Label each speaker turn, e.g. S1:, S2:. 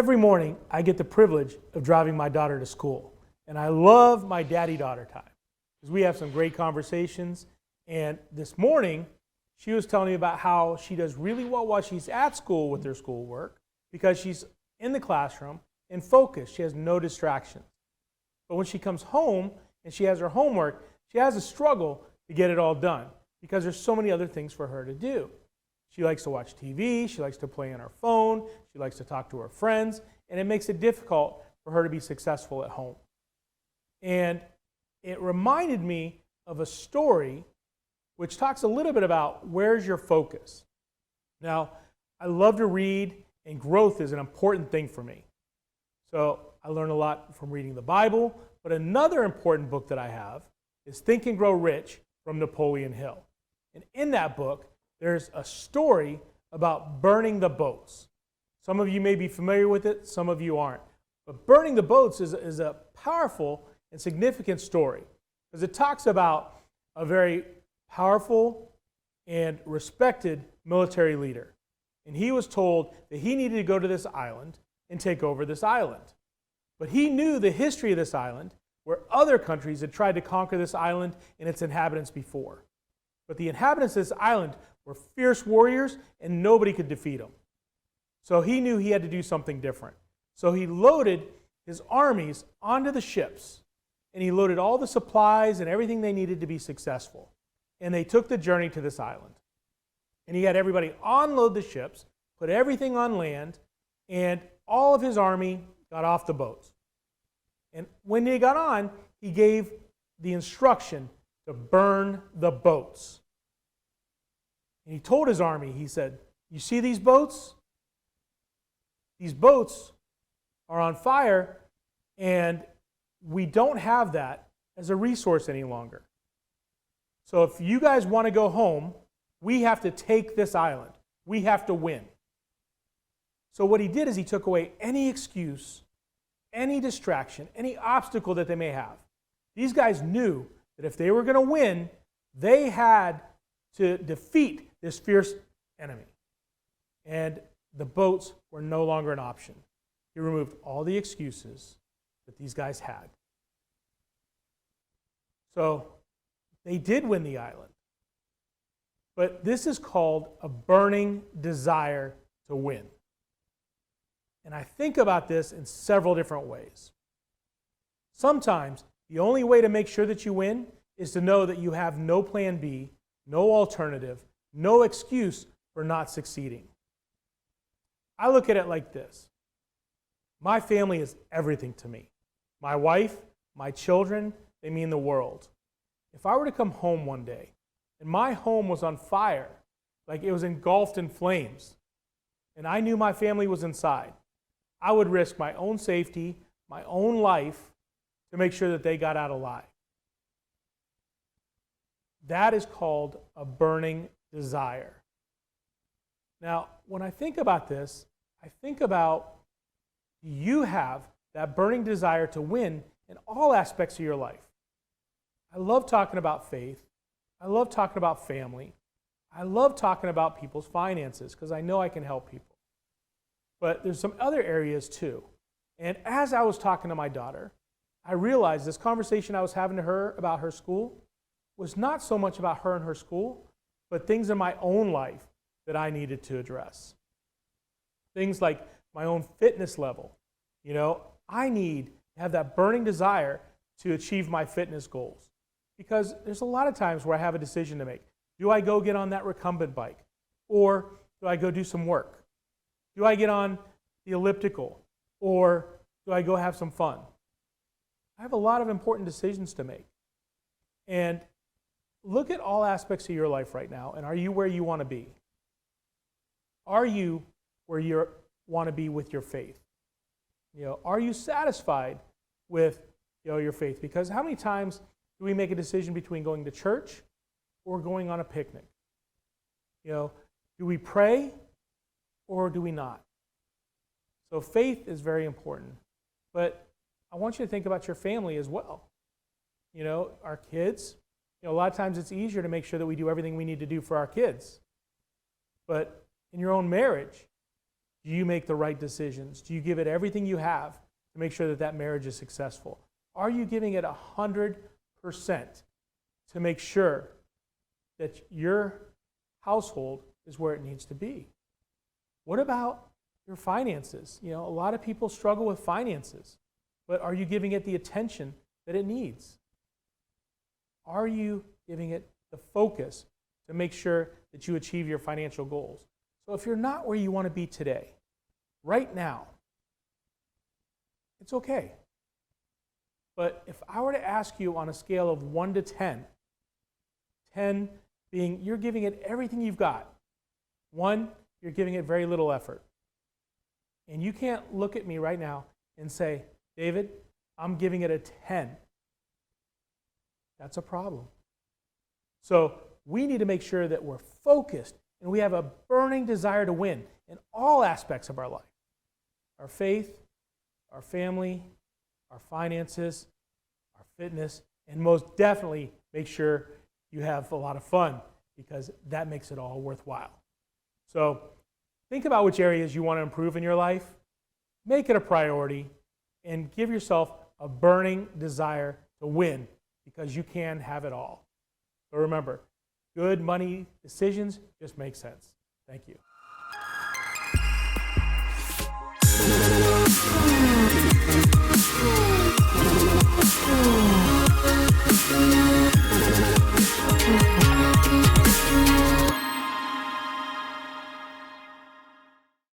S1: Every morning, I get the privilege of driving my daughter to school. And I love my daddy-daughter time because we have some great conversations. And this morning, she was telling me about how she does really well while she's at school with her schoolwork because she's in the classroom and focused. She has no distractions. But when she comes home and she has her homework, she has a struggle to get it all done because there's so many other things for her to do. She likes to watch TV, she likes to play on her phone, she likes to talk to her friends, and it makes it difficult for her to be successful at home. And it reminded me of a story which talks a little bit about where's your focus. Now, I love to read, and growth is an important thing for me. So I learn a lot from reading the Bible, but another important book that I have is Think and Grow Rich from Napoleon Hill. And in that book, there's a story about burning the boats. Some of you may be familiar with it, some of you aren't. But burning the boats is a powerful and significant story because it talks about a very powerful and respected military leader. And he was told that he needed to go to this island and take over this island. But he knew the history of this island, where other countries had tried to conquer this island and its inhabitants before. But the inhabitants of this island were fierce warriors and nobody could defeat them. So he knew he had to do something different. So he loaded his armies onto the ships and he loaded all the supplies and everything they needed to be successful. And they took the journey to this island. And he had everybody unload the ships, put everything on land, and all of his army got off the boats. And when they got on, he gave the instruction to burn the boats. And he told his army, he said, "You see these boats? These boats are on fire, and we don't have that as a resource any longer. So if you guys want to go home, we have to take this island. We have to win." So what he did is he took away any excuse, any distraction, any obstacle that they may have. These guys knew that if they were going to win, they had to defeat this fierce enemy. And the boats were no longer an option. He removed all the excuses that these guys had. So they did win the island. But this is called a burning desire to win. And I think about this in several different ways. Sometimes the only way to make sure that you win is to know that you have no plan B, no alternative, no excuse for not succeeding. I look at it like this. My family is everything to me. My wife, my children, they mean the world. If I were to come home one day and my home was on fire, like it was engulfed in flames, and I knew my family was inside, I would risk my own safety, my own life, to make sure that they got out alive. That is called a burning desire. Now, when I think about this, I think about you have that burning desire to win in all aspects of your life. I love talking about faith. I love talking about family. I love talking about people's finances because I know I can help people. But there's some other areas too. And as I was talking to my daughter, I realized this conversation I was having to her about her school was not so much about her and her school, but things in my own life that I needed to address. Things like my own fitness level. You know, I need to have that burning desire to achieve my fitness goals. Because there's a lot of times where I have a decision to make. Do I go get on that recumbent bike? Or do I go do some work? Do I get on the elliptical? Or do I go have some fun? I have a lot of important decisions to make. And look at all aspects of your life right now, and are you where you want to be? Are you where you want to be with your faith? You know, are you satisfied with your faith? Because how many times do we make a decision between going to church or going on a picnic? Do we pray or do we not? So faith is very important. But I want you to think about your family as well. Our kids. A lot of times it's easier to make sure that we do everything we need to do for our kids. But in your own marriage, Do you make the right decisions? Do you give it everything you have to make sure that that marriage is successful? Are you giving it 100% to make sure that your household is where it needs to be? What about your finances? You know, a lot of people struggle with finances, but are you giving it the attention that it needs? Are you giving it the focus to make sure that you achieve your financial goals? So if you're not where you want to be today, right now, it's okay. But if I were to ask you on a scale of 1 to 10, 10 being you're giving it everything you've got, 1, you're giving it very little effort. And you can't look at me right now and say, David, I'm giving it a 10. That's a problem. So we need to make sure that we're focused and we have a burning desire to win in all aspects of our life. Our faith, our family, our finances, our fitness, and most definitely make sure you have a lot of fun because that makes it all worthwhile. So think about which areas you want to improve in your life, make it a priority, and give yourself a burning desire to win because you can have it all. So remember, good money decisions just make sense. Thank you.